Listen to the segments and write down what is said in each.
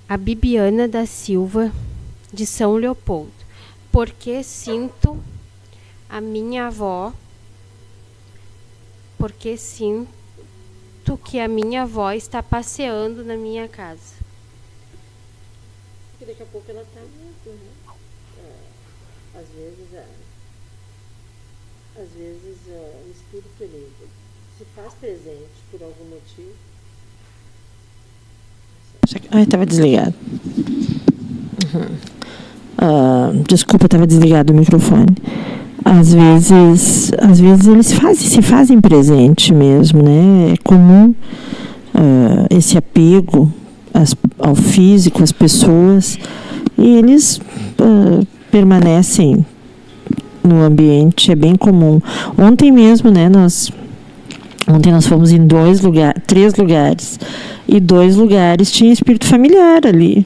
A Bibiana da Silva, de São Leopoldo. Porque sinto a minha avó, porque sinto que a minha avó está passeando na minha casa. Porque daqui a pouco ela está mesmo, né? Às vezes o espírito ele se faz presente por algum motivo. Ai, estava desligado. Desculpa, estava desligado o microfone. Às vezes eles se fazem presente mesmo, né? É comum esse apego ao físico, às pessoas, e eles permanecem no ambiente, é bem comum. Ontem mesmo, né, nós fomos em 3 lugares, e 2 lugares tinha espírito familiar ali.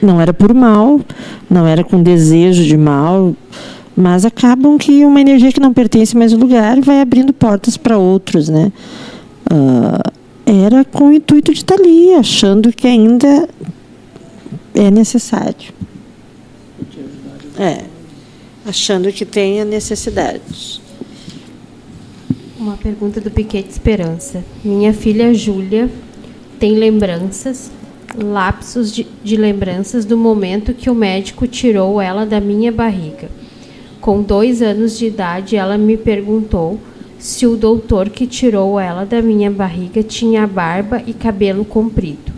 Não era por mal, não era com desejo de mal, mas acabam que uma energia que não pertence mais ao lugar vai abrindo portas para outros, né? Era com o intuito de estar ali, achando que ainda é necessário. Achando que tem a necessidade. Uma pergunta do Piquete Esperança. Minha filha Júlia tem lapsos de lembranças do momento que o médico tirou ela da minha barriga. Com 2 anos de idade, ela me perguntou se o doutor que tirou ela da minha barriga tinha barba e cabelo comprido.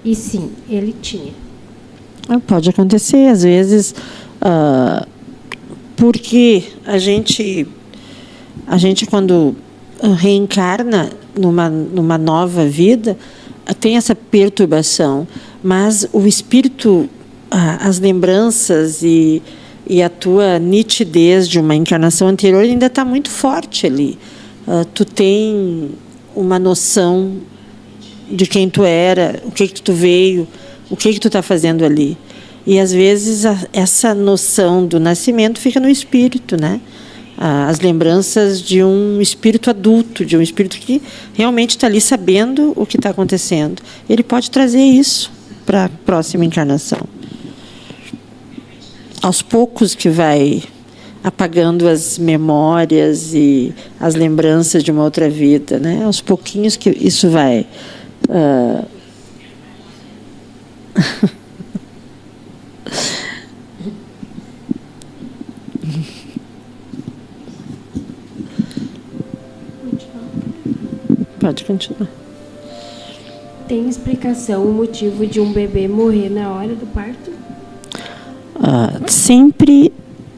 E sim, ele tinha. Pode acontecer, às vezes, porque a gente quando reencarna numa nova vida, tem essa perturbação, mas o espírito, as lembranças e a tua nitidez de uma encarnação anterior ainda está muito forte ali. Tu tem uma noção de quem tu era, o que tu veio, o que tu está fazendo ali. E, às vezes, essa noção do nascimento fica no espírito, né? As lembranças de um espírito adulto, de um espírito que realmente está ali sabendo o que está acontecendo. Ele pode trazer isso para a próxima encarnação. Aos poucos que vai apagando as memórias e as lembranças de uma outra vida, né? Aos pouquinhos que isso vai... Pode continuar. Tem explicação o motivo de um bebê morrer na hora do parto? Sempre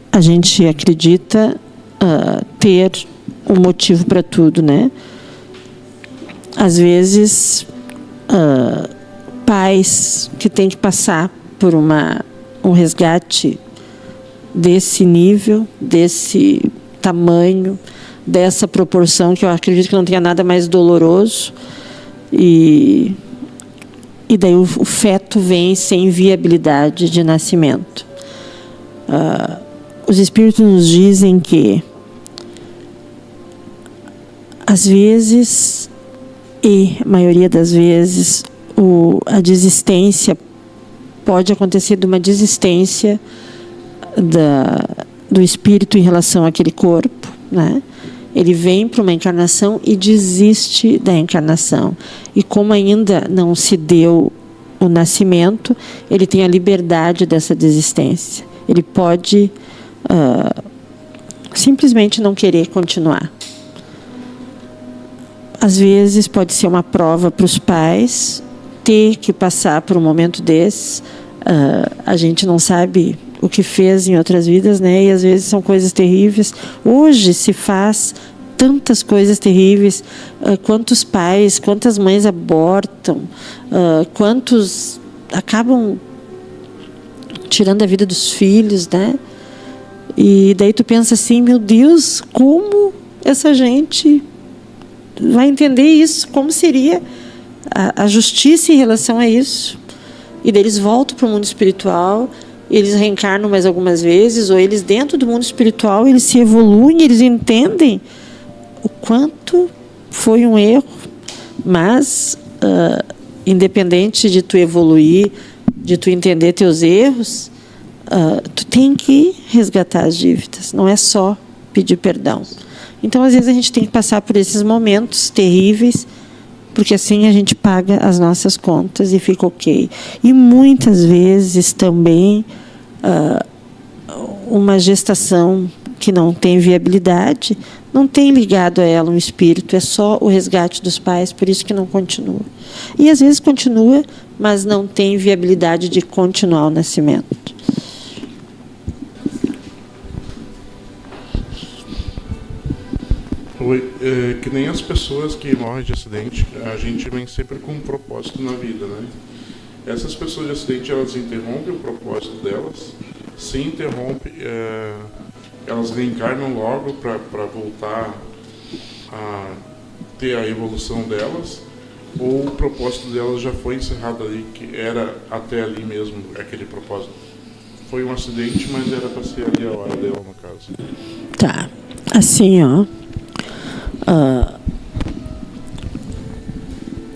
a gente acredita ter um motivo para tudo, né? Às vezes, pais que têm que passar por um resgate desse nível, desse tamanho, dessa proporção, que eu acredito que não tenha nada mais doloroso, e daí o feto vem sem viabilidade de nascimento. Os espíritos nos dizem que, às vezes, e a maioria das vezes, a desistência pode acontecer de uma desistência do espírito em relação àquele corpo, né? Ele vem para uma encarnação e desiste da encarnação. E como ainda não se deu o nascimento, ele tem a liberdade dessa desistência. Ele pode simplesmente não querer continuar. Às vezes pode ser uma prova para os pais ter que passar por um momento desse. A gente não sabe o que fez em outras vidas, né? E às vezes são coisas terríveis. Hoje se faz tantas coisas terríveis. Quantos pais, quantas mães abortam, quantos acabam tirando a vida dos filhos, né? E daí tu pensa assim, meu Deus, como essa gente vai entender isso? Como seria a justiça em relação a isso? E daí eles voltam para o mundo espiritual, eles reencarnam mais algumas vezes, ou eles dentro do mundo espiritual, eles se evoluem, eles entendem o quanto foi um erro, mas independente de tu evoluir, de tu entender teus erros, tu tem que resgatar as dívidas, não é só pedir perdão. Então, às vezes, a gente tem que passar por esses momentos terríveis, porque assim a gente paga as nossas contas e fica ok. E muitas vezes também uma gestação que não tem viabilidade, não tem ligado a ela um espírito, é só o resgate dos pais, por isso que não continua. E às vezes continua, mas não tem viabilidade de continuar o nascimento. Que nem as pessoas que morrem de acidente, a gente vem sempre com um propósito na vida, né? Essas pessoas de acidente, elas interrompem o propósito delas, se interrompe, elas reencarnam logo para voltar a ter a evolução delas, ou o propósito delas já foi encerrado ali, que era até ali mesmo aquele propósito. Foi um acidente, mas era para ser ali a hora dela, no caso. Tá, assim, ó.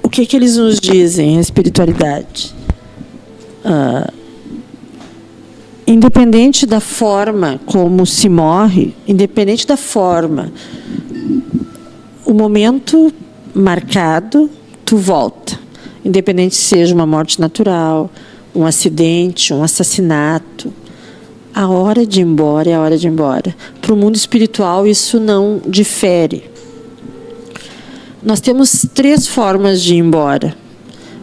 O que eles nos dizem, a espiritualidade? Independente da forma como se morre, independente da forma, o momento marcado, tu volta. Independente se seja uma morte natural, um acidente, um assassinato. A hora de ir embora é a hora de ir embora. Para o mundo espiritual, isso não difere. Nós temos 3 formas de ir embora.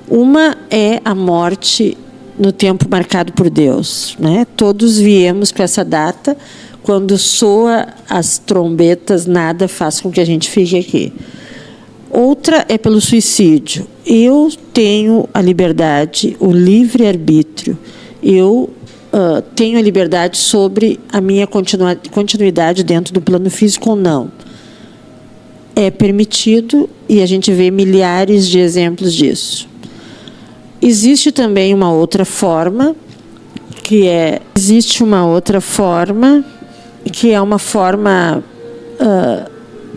Uma é a morte no tempo marcado por Deus, né? Todos viemos com essa data. Quando soa as trombetas, nada faz com que a gente fique aqui. Outra é pelo suicídio. Eu tenho a liberdade, o livre-arbítrio. Eu tenho a liberdade sobre a minha continuidade dentro do plano físico ou não. É permitido e a gente vê milhares de exemplos disso. Existe também uma outra forma, que é uma forma,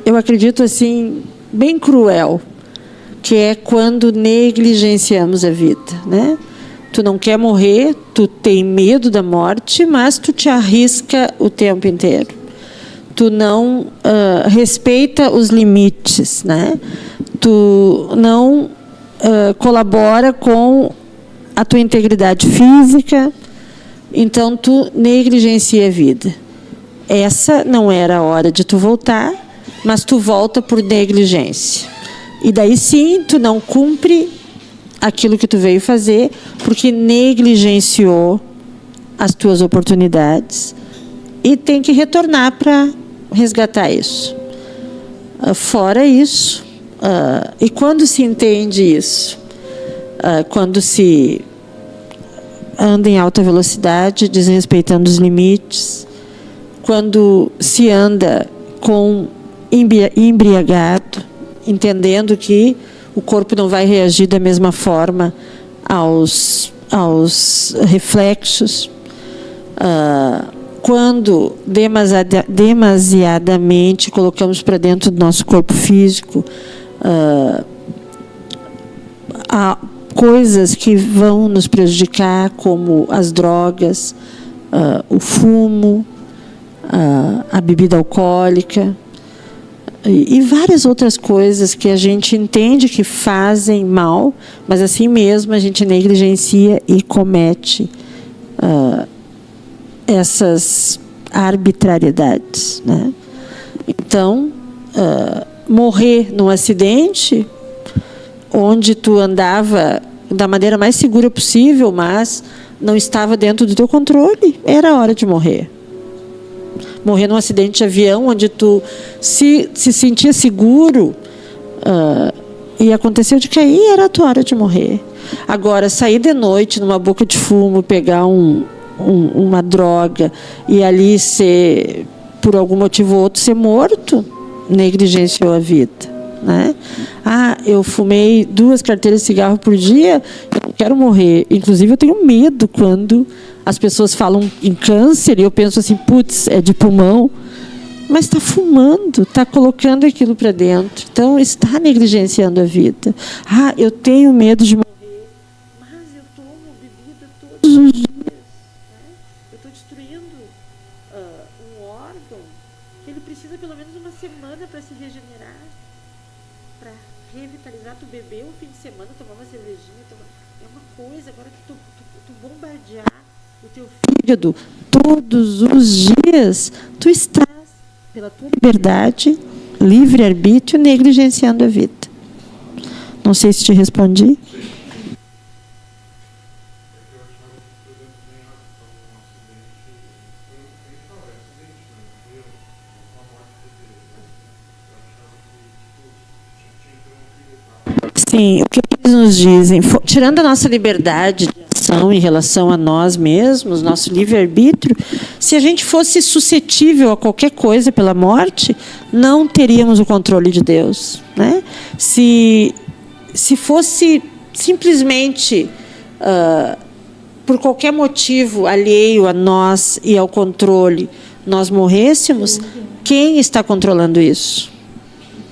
eu acredito assim, bem cruel, que é quando negligenciamos a vida, né? Tu não quer morrer, tu tem medo da morte, mas tu te arrisca o tempo inteiro. Tu não respeita os limites, né? Tu não colabora com a tua integridade física, então tu negligencia a vida. Essa não era a hora de tu voltar, mas tu volta por negligência. E daí sim, tu não cumpre aquilo que tu veio fazer, porque negligenciou as tuas oportunidades e tem que retornar para resgatar isso. Fora isso, e quando se entende isso? Quando se anda em alta velocidade, desrespeitando os limites, quando se anda embriagado, entendendo que o corpo não vai reagir da mesma forma aos reflexos, quando demasiadamente colocamos para dentro do nosso corpo físico há coisas que vão nos prejudicar, como as drogas, o fumo, a bebida alcoólica e várias outras coisas que a gente entende que fazem mal, mas assim mesmo a gente negligencia e comete essas arbitrariedades, né? Então, morrer num acidente onde tu andava da maneira mais segura possível, mas não estava dentro do teu controle, era a hora de morrer. Morrer num acidente de avião onde tu se sentia seguro e aconteceu de cair, era a tua hora de morrer. Agora, sair de noite numa boca de fumo, pegar uma droga e ali ser, por algum motivo ou outro, ser morto, negligenciou a vida, né? Eu fumei 2 carteiras de cigarro por dia, eu não quero morrer. Inclusive, eu tenho medo quando as pessoas falam em câncer e eu penso assim, putz, é de pulmão. Mas está fumando, está colocando aquilo para dentro. Então, está negligenciando a vida. Eu tenho medo de morrer. regenerar, para revitalizar. Tu beber um fim de semana, tomar uma cervejinha, é uma coisa. Agora tu bombardear o teu fígado todos os dias, tu estás, pela tua liberdade, livre-arbítrio, negligenciando a vida. Não sei se te respondi. Sim, o que eles nos dizem, tirando a nossa liberdade de ação em relação a nós mesmos, nosso livre-arbítrio, se a gente fosse suscetível a qualquer coisa pela morte, não teríamos o controle de Deus, né? Se fosse simplesmente por qualquer motivo alheio a nós e ao controle, nós morrêssemos, quem está controlando isso?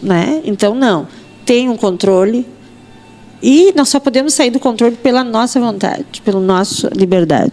Né? Então, não. Tem um controle. E nós só podemos sair do controle pela nossa vontade, pela nossa liberdade.